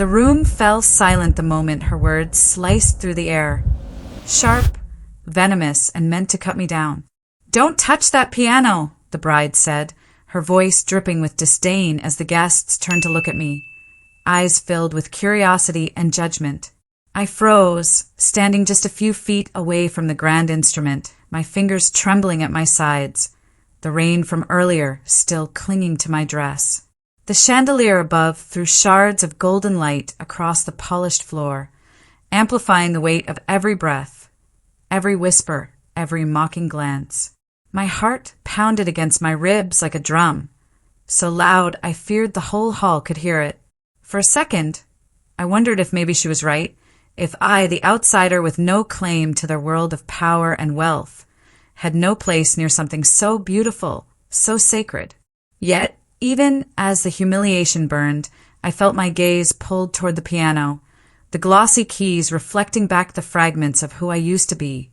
The room fell silent the moment her words sliced through the air. Sharp, venomous, and meant to cut me down. "Don't touch that piano," the bride said, her voice dripping with disdain as the guests turned to look at me, eyes filled with curiosity and judgment. I froze, standing just a few feet away from the grand instrument, my fingers trembling at my sides, the rain from earlier still clinging to my dress. The chandelier above threw shards of golden light across the polished floor, amplifying the weight of every breath, every whisper, every mocking glance. My heart pounded against my ribs like a drum, so loud I feared the whole hall could hear it. For a second, I wondered if maybe she was right, if I, the outsider with no claim to their world of power and wealth, had no place near something so beautiful, so sacred. Yet, even as the humiliation burned, I felt my gaze pulled toward the piano, the glossy keys reflecting back the fragments of who I used to be,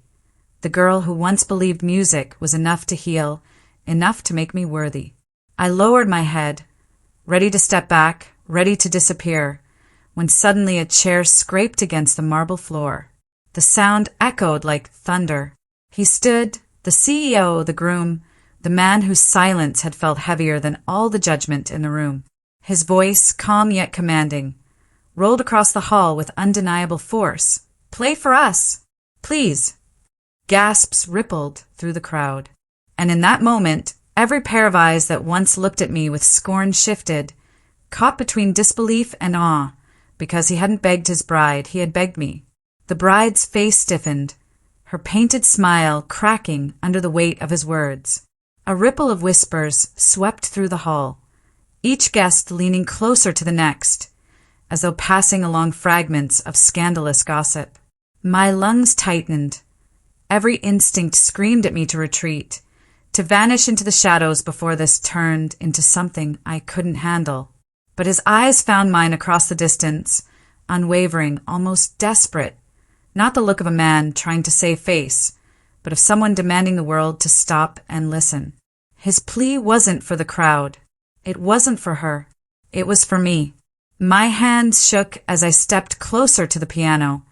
the girl who once believed music was enough to heal, enough to make me worthy. I lowered my head, ready to step back, ready to disappear, when suddenly a chair scraped against the marble floor. The sound echoed like thunder. He stood, the CEO, the groom, the man whose silence had felt heavier than all the judgment in the room. His voice, calm yet commanding, rolled across the hall with undeniable force. "Play for us, please." Gasps rippled through the crowd. And in that moment, every pair of eyes that once looked at me with scorn shifted, caught between disbelief and awe. Because he hadn't begged his bride, he had begged me. The bride's face stiffened, her painted smile cracking under the weight of his words. A ripple of whispers swept through the hall, each guest leaning closer to the next, as though passing along fragments of scandalous gossip. My lungs tightened. Every instinct screamed at me to retreat, to vanish into the shadows before this turned into something I couldn't handle. But his eyes found mine across the distance, unwavering, almost desperate, not the look of a man trying to save face, but of someone demanding the world to stop and listen. His plea wasn't for the crowd. It wasn't for her. It was for me. My hands shook as I stepped closer to the piano,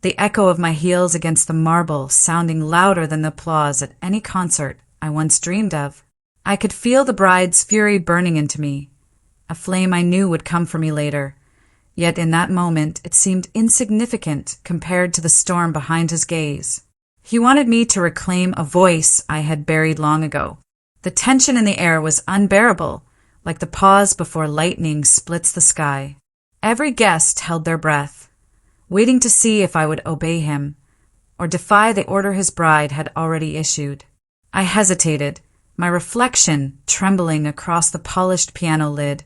the echo of my heels against the marble sounding louder than the applause at any concert I once dreamed of. I could feel the bride's fury burning into me, a flame I knew would come for me later. Yet in that moment it seemed insignificant compared to the storm behind his gaze. He wanted me to reclaim a voice I had buried long ago. The tension in the air was unbearable, like the pause before lightning splits the sky. Every guest held their breath, waiting to see if I would obey him, or defy the order his bride had already issued. I hesitated, my reflection trembling across the polished piano lid,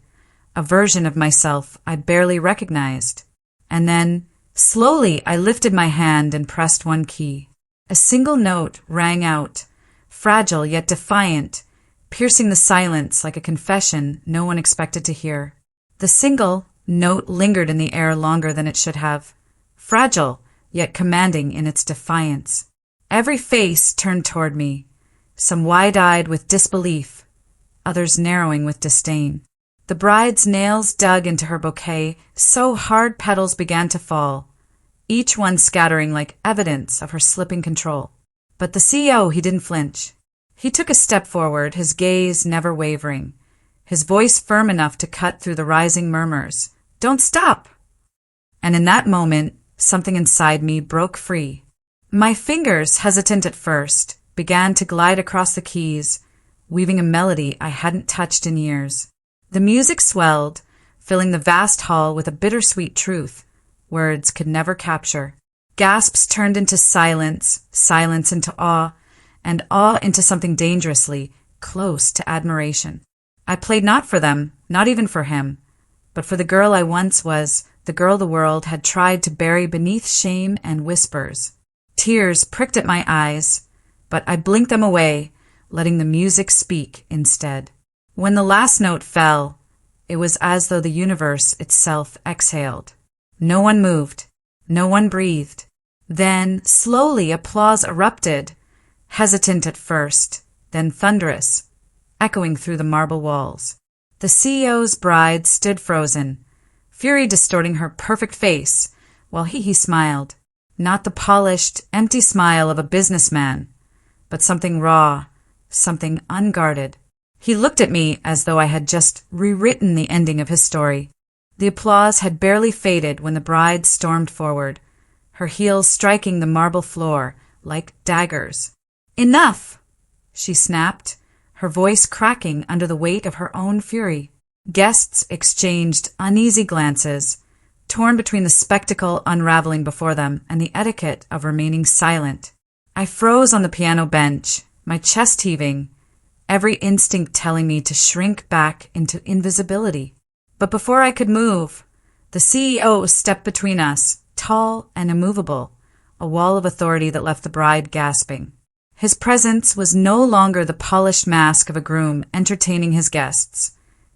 a version of myself I barely recognized. And then, slowly, I lifted my hand and pressed one key. A single note rang out, fragile yet defiant, piercing the silence like a confession no one expected to hear. The single note lingered in the air longer than it should have, fragile yet commanding in its defiance. Every face turned toward me, some wide-eyed with disbelief, others narrowing with disdain. The bride's nails dug into her bouquet so hard petals began to fall, each one scattering like evidence of her slipping control. But the CEO, he didn't flinch. He took a step forward, his gaze never wavering, his voice firm enough to cut through the rising murmurs. "Don't stop!" And in that moment, something inside me broke free. My fingers, hesitant at first, began to glide across the keys, weaving a melody I hadn't touched in years. The music swelled, filling the vast hall with a bittersweet truth words could never capture. Gasps turned into silence, silence into awe, and awe into something dangerously close to admiration. I played not for them, not even for him, but for the girl I once was, the girl the world had tried to bury beneath shame and whispers. Tears pricked at my eyes, but I blinked them away, letting the music speak instead. When the last note fell, it was as though the universe itself exhaled. No one moved. No one breathed. Then, slowly, applause erupted, hesitant at first, then thunderous, echoing through the marble walls. The CEO's bride stood frozen, fury distorting her perfect face, while he smiled. Not the polished, empty smile of a businessman, but something raw, something unguarded. He looked at me as though I had just rewritten the ending of his story. The applause had barely faded when the bride stormed forward, her heels striking the marble floor like daggers. "Enough!" she snapped, her voice cracking under the weight of her own fury. Guests exchanged uneasy glances, torn between the spectacle unraveling before them and the etiquette of remaining silent. I froze on the piano bench, my chest heaving, every instinct telling me to shrink back into invisibility. But before I could move, the CEO stepped between us, tall and immovable, a wall of authority that left the bride gasping. His presence was no longer the polished mask of a groom entertaining his guests.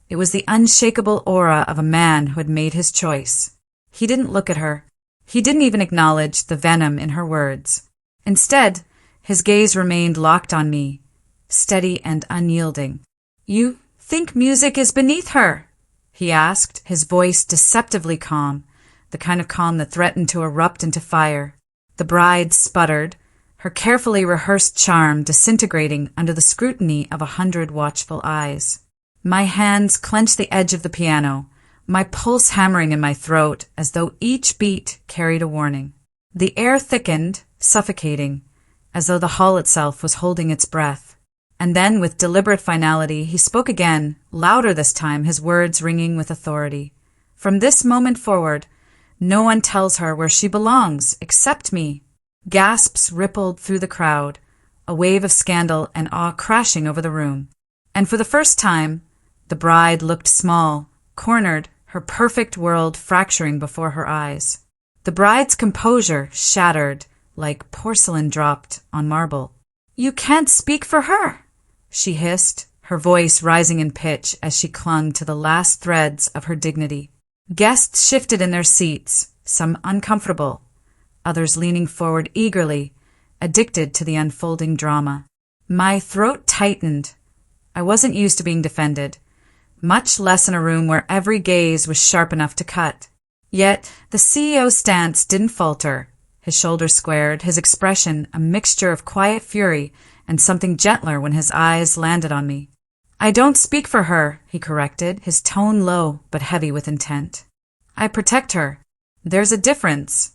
It was the unshakable aura of a man who had made his choice. He didn't look at her. He didn't even acknowledge the venom in her words. Instead, his gaze remained locked on me, steady and unyielding. "You think music is beneath her?" he asked, his voice deceptively calm, the kind of calm that threatened to erupt into fire. The bride sputtered, her carefully rehearsed charm disintegrating under the scrutiny of 100 watchful eyes. My hands clenched the edge of the piano, my pulse hammering in my throat as though each beat carried a warning. The air thickened, suffocating, as though the hall itself was holding its breath. And then, with deliberate finality, he spoke again, louder this time, his words ringing with authority. "From this moment forward, no one tells her where she belongs, except me." Gasps rippled through the crowd, a wave of scandal and awe crashing over the room. And for the first time, the bride looked small, cornered, her perfect world fracturing before her eyes. The bride's composure shattered like porcelain dropped on marble. "You can't speak for her," she hissed, her voice rising in pitch as she clung to the last threads of her dignity. Guests shifted in their seats, some uncomfortable, others leaning forward eagerly, addicted to the unfolding drama. My throat tightened. I wasn't used to being defended, much less in a room where every gaze was sharp enough to cut. Yet the CEO's stance didn't falter, his shoulders squared, his expression a mixture of quiet fury and something gentler when his eyes landed on me. "I don't speak for her," he corrected, his tone low but heavy with intent. "I protect her. There's a difference."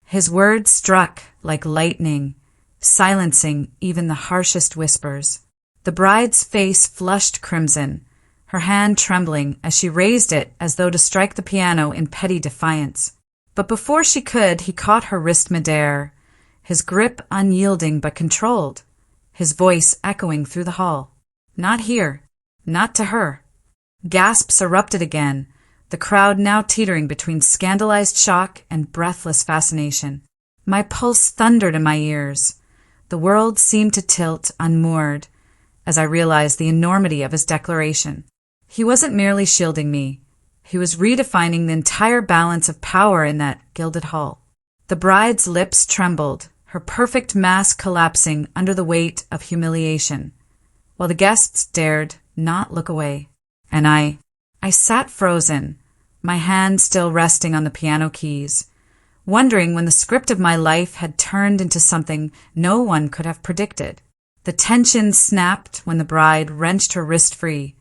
His words struck like lightning, silencing even the harshest whispers. The bride's face flushed crimson, her hand trembling as she raised it as though to strike the piano in petty defiance. But before she could, he caught her wrist midair, his grip unyielding but controlled, his voice echoing through the hall. "Not here. Not to her." Gasps erupted again, the crowd now teetering between scandalized shock and breathless fascination. My pulse thundered in my ears. The world seemed to tilt unmoored as I realized the enormity of his declaration. He wasn't merely shielding me. He was redefining the entire balance of power in that gilded hall. The bride's lips trembled, her perfect mask collapsing under the weight of humiliation, while the guests dared not look away. And I sat frozen, my hand still resting on the piano keys, wondering when the script of my life had turned into something no one could have predicted. The tension snapped when the bride wrenched her wrist free,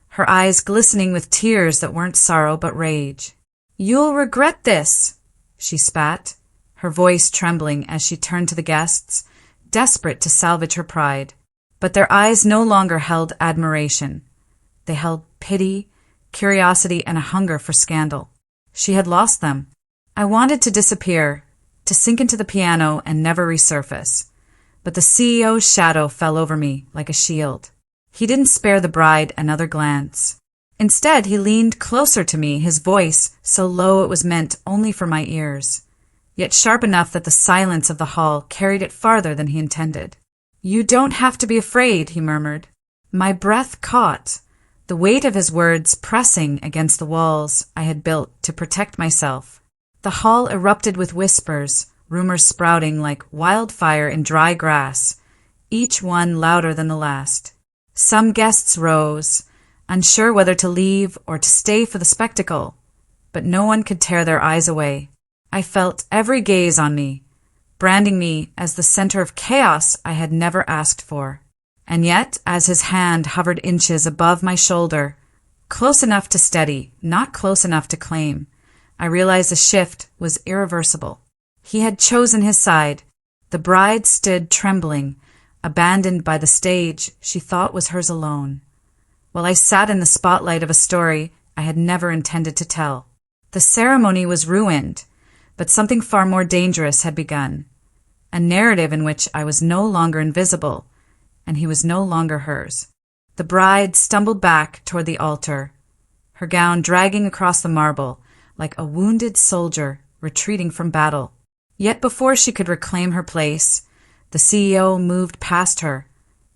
her eyes glistening with tears that weren't sorrow but rage. "You'll regret this," she spat, her voice trembling as she turned to the guests, desperate to salvage her pride. But their eyes no longer held admiration. They held pity, curiosity, and a hunger for scandal. She had lost them. I wanted to disappear, to sink into the piano and never resurface. But the CEO's shadow fell over me like a shield. He didn't spare the bride another glance. Instead, he leaned closer to me, his voice so low it was meant only for my ears, yet sharp enough that the silence of the hall carried it farther than he intended. "You don't have to be afraid," he murmured. My breath caught, the weight of his words pressing against the walls I had built to protect myself. The hall erupted with whispers, rumors sprouting like wildfire in dry grass, each one louder than the last. Some guests rose, unsure whether to leave or to stay for the spectacle. but no one could tear their eyes away. I felt every gaze on me, branding me as the center of chaos I had never asked for. And yet, as his hand hovered inches above my shoulder, close enough to steady, not close enough to claim, I realized the shift was irreversible. He had chosen his side. The bride stood trembling, abandoned by the stage she thought was hers alone, while I sat in the spotlight of a story I had never intended to tell. The ceremony was ruined, but something far more dangerous had begun, a narrative in which I was no longer invisible, and he was no longer hers. The bride stumbled back toward the altar, her gown dragging across the marble like a wounded soldier retreating from battle. Yet before she could reclaim her place, the CEO moved past her,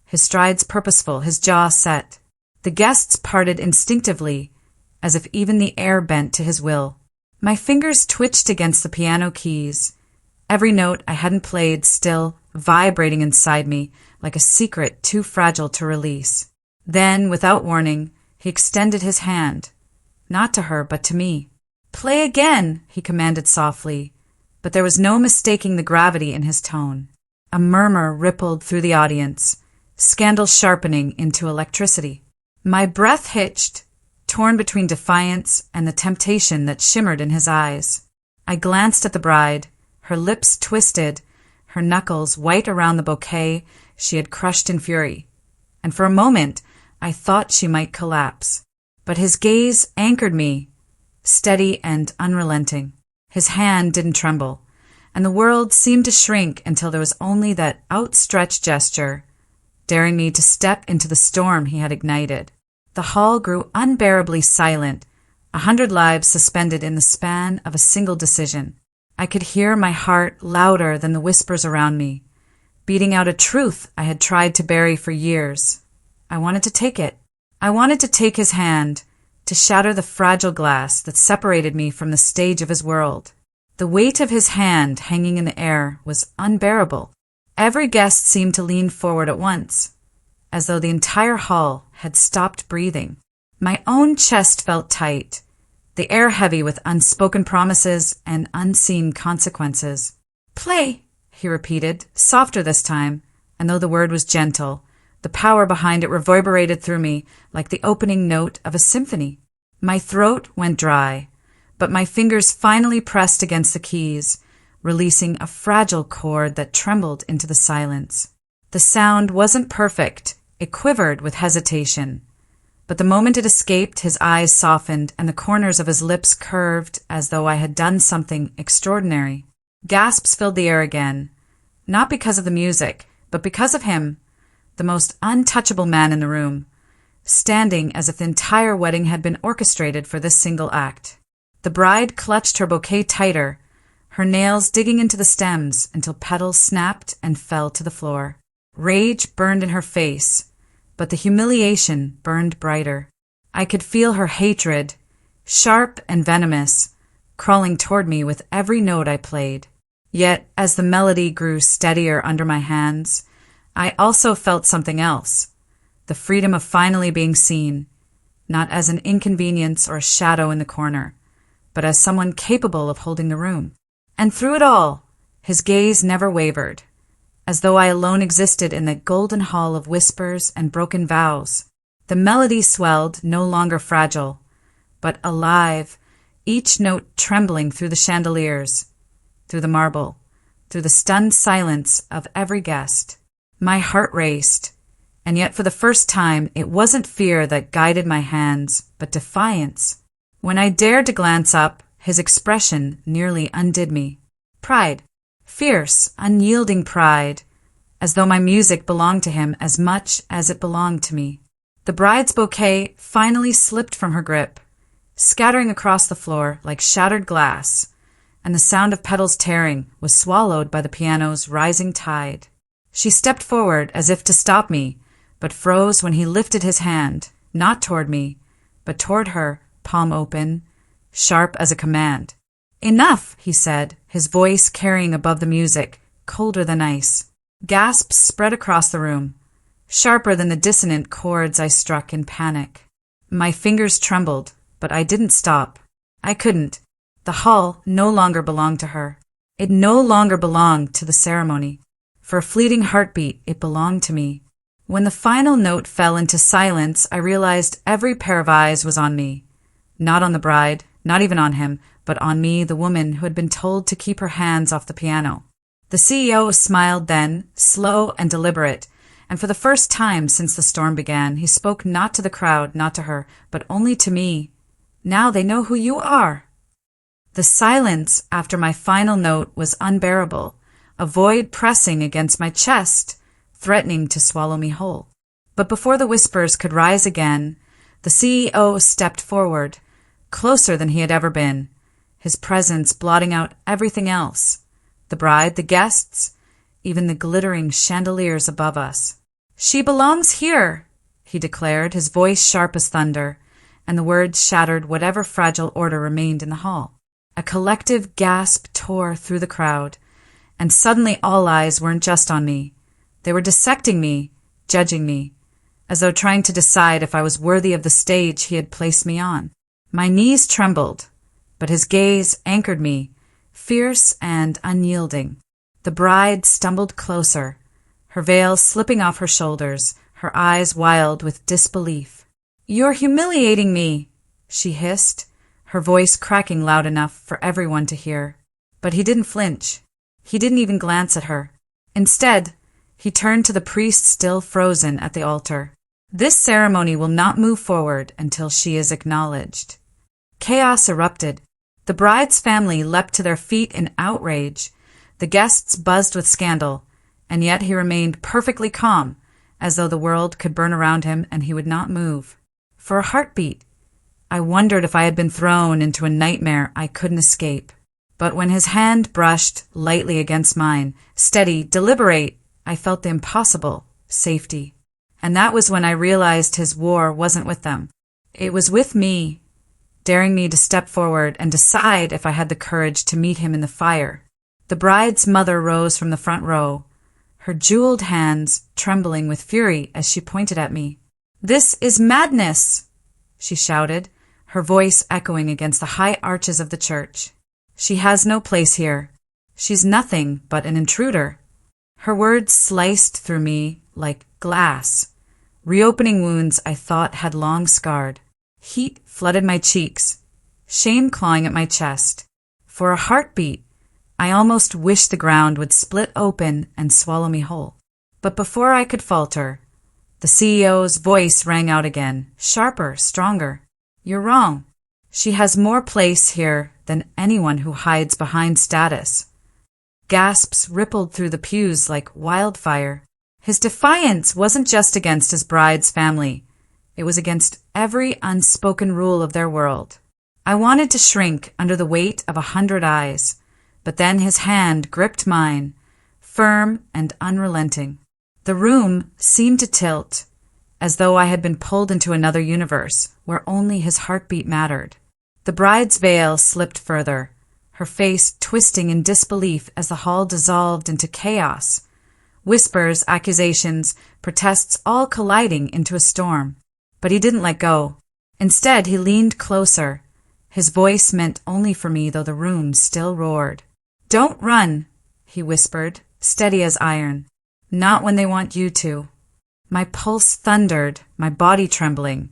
his strides purposeful, his jaw set. The guests parted instinctively, as if even the air bent to his will. My fingers twitched against the piano keys, every note I hadn't played still vibrating inside me like a secret too fragile to release. Then, without warning, he extended his hand, not to her, but to me. "Play again," he commanded softly, but there was no mistaking the gravity in his tone. A murmur rippled through the audience, scandal sharpening into electricity. My breath hitched, torn between defiance and the temptation that shimmered in his eyes. I glanced at the bride, her lips twisted, her knuckles white around the bouquet she had crushed in fury, and for a moment I thought she might collapse. But his gaze anchored me, steady and unrelenting. His hand didn't tremble, and the world seemed to shrink until there was only that outstretched gesture, daring me to step into the storm he had ignited. The hall grew unbearably silent, 100 lives suspended in the span of a single decision. I could hear my heart louder than the whispers around me, beating out a truth I had tried to bury for years. I wanted to take it. I wanted to take his hand, to shatter the fragile glass that separated me from the stage of his world. The weight of his hand hanging in the air was unbearable. Every guest seemed to lean forward at once, as though the entire hall had stopped breathing. My own chest felt tight, the air heavy with unspoken promises and unseen consequences. "Play," he repeated, softer this time, and though the word was gentle, the power behind it reverberated through me like the opening note of a symphony. My throat went dry, but my fingers finally pressed against the keys, releasing a fragile chord that trembled into the silence. The sound wasn't perfect. It quivered with hesitation. But the moment it escaped, his eyes softened and the corners of his lips curved as though I had done something extraordinary. Gasps filled the air again, not because of the music, but because of him, the most untouchable man in the room, standing as if the entire wedding had been orchestrated for this single act. The bride clutched her bouquet tighter, her nails digging into the stems until petals snapped and fell to the floor. Rage burned in her face, but the humiliation burned brighter. I could feel her hatred, sharp and venomous, crawling toward me with every note I played. Yet, as the melody grew steadier under my hands, I also felt something else, the freedom of finally being seen, not as an inconvenience or a shadow in the corner, but as someone capable of holding the room. And through it all, his gaze never wavered, as though I alone existed in the golden hall of whispers and broken vows. The melody swelled, no longer fragile, but alive, each note trembling through the chandeliers, through the marble, through the stunned silence of every guest. My heart raced, and yet for the first time it wasn't fear that guided my hands, but defiance. When I dared to glance up, his expression nearly undid me. Pride, fierce, unyielding pride, as though my music belonged to him as much as it belonged to me. The bride's bouquet finally slipped from her grip, scattering across the floor like shattered glass, and the sound of petals tearing was swallowed by the piano's rising tide. She stepped forward as if to stop me, but froze when he lifted his hand, not toward me, but toward her, palm open, sharp as a command. "Enough," he said, his voice carrying above the music, colder than ice. Gasps spread across the room, sharper than the dissonant chords I struck in panic. My fingers trembled, but I didn't stop. I couldn't. The hall no longer belonged to her. It no longer belonged to the ceremony. For a fleeting heartbeat, it belonged to me. When the final note fell into silence, I realized every pair of eyes was on me. Not on the bride, not even on him, but on me, the woman who had been told to keep her hands off the piano. The CEO smiled then, slow and deliberate, and for the first time since the storm began, he spoke not to the crowd, not to her, but only to me. Now they know who you are. The silence after my final note was unbearable, a void pressing against my chest, threatening to swallow me whole. But before the whispers could rise again, the CEO stepped forward, closer than he had ever been, his presence blotting out everything else, the bride, the guests, even the glittering chandeliers above us. "She belongs here," he declared, his voice sharp as thunder, and the words shattered whatever fragile order remained in the hall. A collective gasp tore through the crowd, and suddenly all eyes weren't just on me. They were dissecting me, judging me, as though trying to decide if I was worthy of the stage he had placed me on. My knees trembled, but his gaze anchored me, fierce and unyielding. The bride stumbled closer, her veil slipping off her shoulders, her eyes wild with disbelief. "You're humiliating me," she hissed, her voice cracking loud enough for everyone to hear. But he didn't flinch. He didn't even glance at her. Instead, he turned to the priest still frozen at the altar. "This ceremony will not move forward until she is acknowledged." Chaos erupted. The bride's family leapt to their feet in outrage. The guests buzzed with scandal, and yet he remained perfectly calm, as though the world could burn around him and he would not move. For a heartbeat, I wondered if I had been thrown into a nightmare I couldn't escape. But when his hand brushed lightly against mine, steady, deliberate, I felt the impossible, safety. And that was when I realized his war wasn't with them. It was with me, daring me to step forward and decide if I had the courage to meet him in the fire. The bride's mother rose from the front row, her jeweled hands trembling with fury as she pointed at me. "This is madness," she shouted, her voice echoing against the high arches of the church. "She has no place here. She's nothing but an intruder." Her words sliced through me like glass, reopening wounds I thought had long scarred. Heat flooded my cheeks, shame clawing at my chest. For a heartbeat, I almost wished the ground would split open and swallow me whole. But before I could falter, the CEO's voice rang out again, sharper, stronger. "You're wrong. She has more place here than anyone who hides behind status." Gasps rippled through the pews like wildfire. His defiance wasn't just against his bride's family. It was against every unspoken rule of their world. I wanted to shrink under the weight of 100 eyes, but then his hand gripped mine, firm and unrelenting. The room seemed to tilt, as though I had been pulled into another universe where only his heartbeat mattered. The bride's veil slipped further, her face twisting in disbelief as the hall dissolved into chaos. Whispers, accusations, protests all colliding into a storm. But he didn't let go. Instead, he leaned closer, his voice meant only for me, though the room still roared. "Don't run," he whispered, steady as iron. "Not when they want you to." My pulse thundered, my body trembling,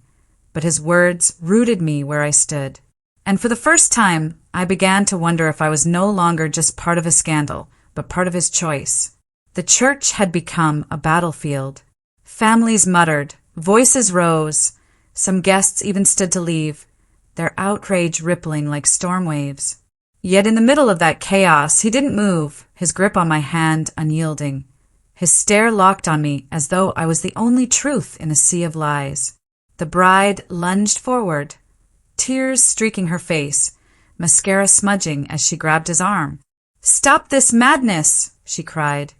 but his words rooted me where I stood. And for the first time, I began to wonder if I was no longer just part of his scandal, but part of his choice. The church had become a battlefield. Families muttered, voices rose, some guests even stood to leave, their outrage rippling like storm waves. Yet in the middle of that chaos, he didn't move, his grip on my hand unyielding. His stare locked on me as though I was the only truth in a sea of lies. The bride lunged forward, tears streaking her face, mascara smudging as she grabbed his arm. "Stop this madness!" she cried,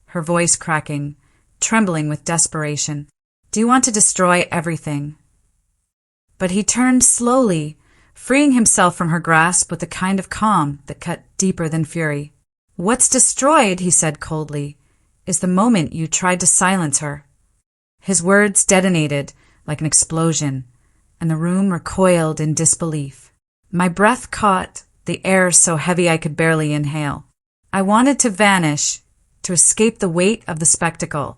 her voice cracking, trembling with desperation. "Do you want to destroy everything?" But he turned slowly, freeing himself from her grasp with a kind of calm that cut deeper than fury. "What's destroyed," he said coldly, "is the moment you tried to silence her." His words detonated like an explosion, and the room recoiled in disbelief. My breath caught the air so heavy I could barely inhale. I wanted to vanish, to escape the weight of the spectacle,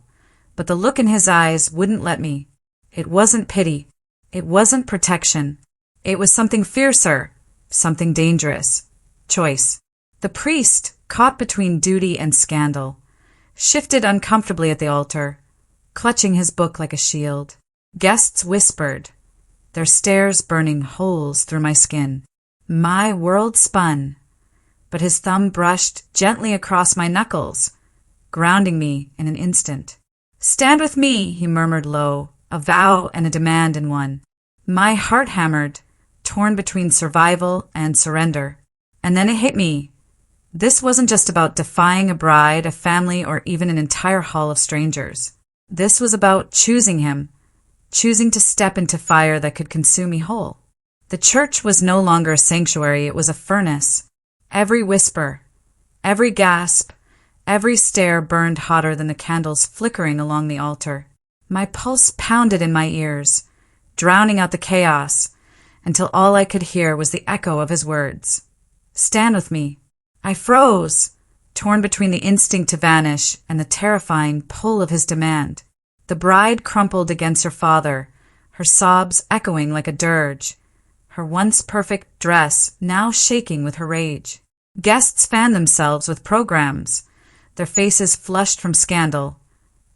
but the look in his eyes wouldn't let me. It wasn't pity. It wasn't protection. It was something fiercer, something dangerous. Choice. The priest, caught between duty and scandal, shifted uncomfortably at the altar, clutching his book like a shield. Guests whispered, their stares burning holes through my skin. My world spun, but his thumb brushed gently across my knuckles, grounding me in an instant. "Stand with me," he murmured low, a vow and a demand in one. My heart hammered, torn between survival and surrender. And then it hit me. This wasn't just about defying a bride, a family, or even an entire hall of strangers. This was about choosing him, choosing to step into fire that could consume me whole. The church was no longer a sanctuary, it was a furnace. Every whisper, every gasp, every stare burned hotter than the candles flickering along the altar. My pulse pounded in my ears, drowning out the chaos, until all I could hear was the echo of his words. "Stand with me." I froze, torn between the instinct to vanish and the terrifying pull of his demand. The bride crumpled against her father, her sobs echoing like a dirge, her once perfect dress now shaking with her rage. Guests fanned themselves with programs, their faces flushed from scandal,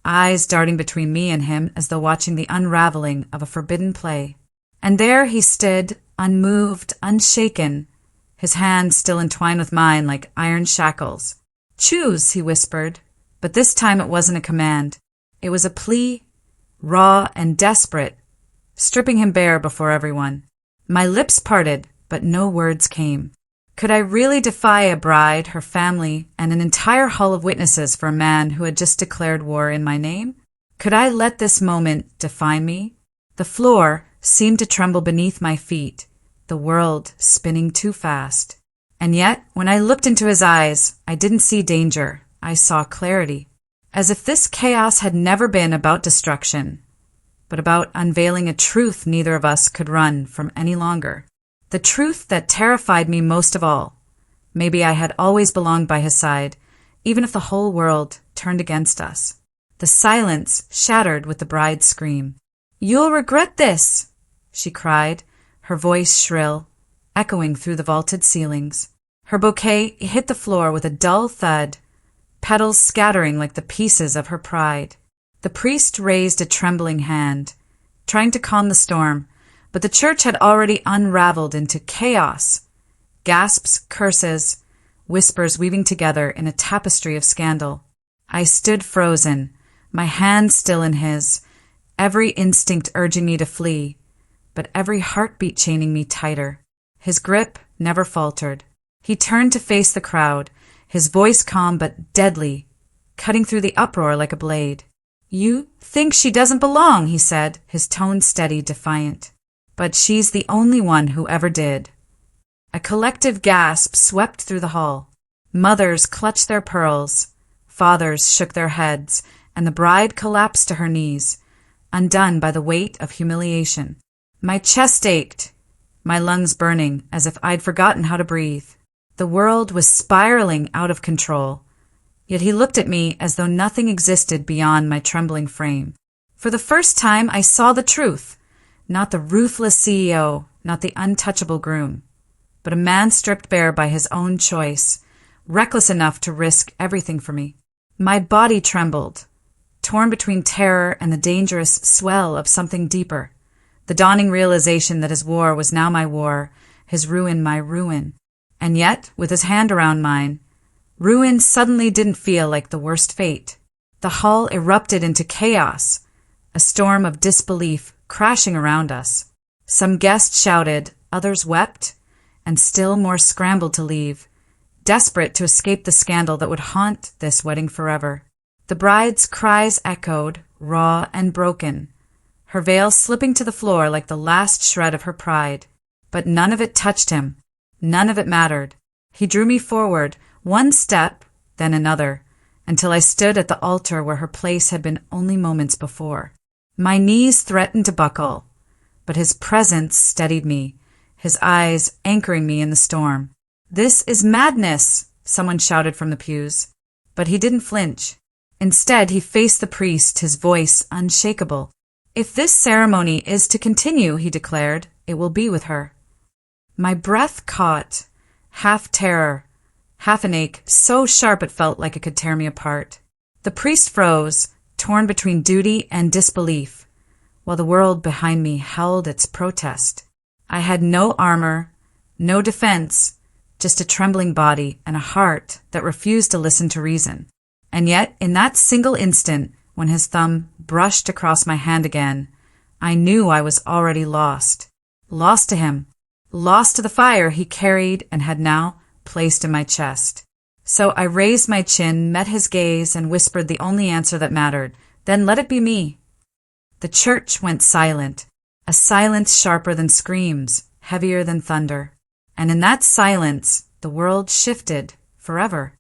eyes darting between me and him as though watching the unraveling of a forbidden play. And there he stood, unmoved, unshaken, his hands still entwined with mine like iron shackles. "Choose," he whispered, but this time it wasn't a command. It was a plea, raw and desperate, stripping him bare before everyone. My lips parted, but no words came. Could I really defy a bride, her family, and an entire hall of witnesses for a man who had just declared war in my name? Could I let this moment define me? The floor seemed to tremble beneath my feet, the world spinning too fast. And yet, when I looked into his eyes, I didn't see danger. I saw clarity. As if this chaos had never been about destruction, but about unveiling a truth neither of us could run from any longer. The truth that terrified me most of all. Maybe I had always belonged by his side, even if the whole world turned against us. The silence shattered with the bride's scream. "You'll regret this," she cried, her voice shrill, echoing through the vaulted ceilings. Her bouquet hit the floor with a dull thud, petals scattering like the pieces of her pride. The priest raised a trembling hand, trying to calm the storm, but the church had already unraveled into chaos. Gasps, curses, whispers weaving together in a tapestry of scandal. I stood frozen, my hand still in his, every instinct urging me to flee, but every heartbeat chaining me tighter. His grip never faltered. He turned to face the crowd, his voice calm but deadly, cutting through the uproar like a blade. "You think she doesn't belong," he said, his tone steady, defiant. "But she's the only one who ever did." A collective gasp swept through the hall. Mothers clutched their pearls, fathers shook their heads, and the bride collapsed to her knees, undone by the weight of humiliation. My chest ached, my lungs burning as if I'd forgotten how to breathe. The world was spiraling out of control, yet he looked at me as though nothing existed beyond my trembling frame. For the first time I saw the truth, not the ruthless CEO, not the untouchable groom, but a man stripped bare by his own choice, reckless enough to risk everything for me. My body trembled, torn between terror and the dangerous swell of something deeper, the dawning realization that his war was now my war, his ruin my ruin. And yet, with his hand around mine, ruin suddenly didn't feel like the worst fate. The hall erupted into chaos, a storm of disbelief crashing around us. Some guests shouted, others wept, and still more scrambled to leave, desperate to escape the scandal that would haunt this wedding forever. The bride's cries echoed, raw and broken, her veil slipping to the floor like the last shred of her pride. But none of it touched him. None of it mattered. He drew me forward, one step, then another, until I stood at the altar where her place had been only moments before. My knees threatened to buckle, but his presence steadied me, his eyes anchoring me in the storm. "This is madness," someone shouted from the pews. But he didn't flinch. Instead, he faced the priest, his voice unshakable. "If this ceremony is to continue," he declared, "it will be with her." My breath caught, half terror, half an ache, so sharp it felt like it could tear me apart. The priest froze, torn between duty and disbelief, while the world behind me held its protest. I had no armor, no defense, just a trembling body and a heart that refused to listen to reason. And yet, in that single instant, when his thumb brushed across my hand again, I knew I was already lost. Lost to him. Lost to the fire he carried and had now placed in my chest. So I raised my chin, met his gaze, and whispered the only answer that mattered. "Then let it be me." The church went silent, a silence sharper than screams, heavier than thunder. And in that silence, the world shifted forever.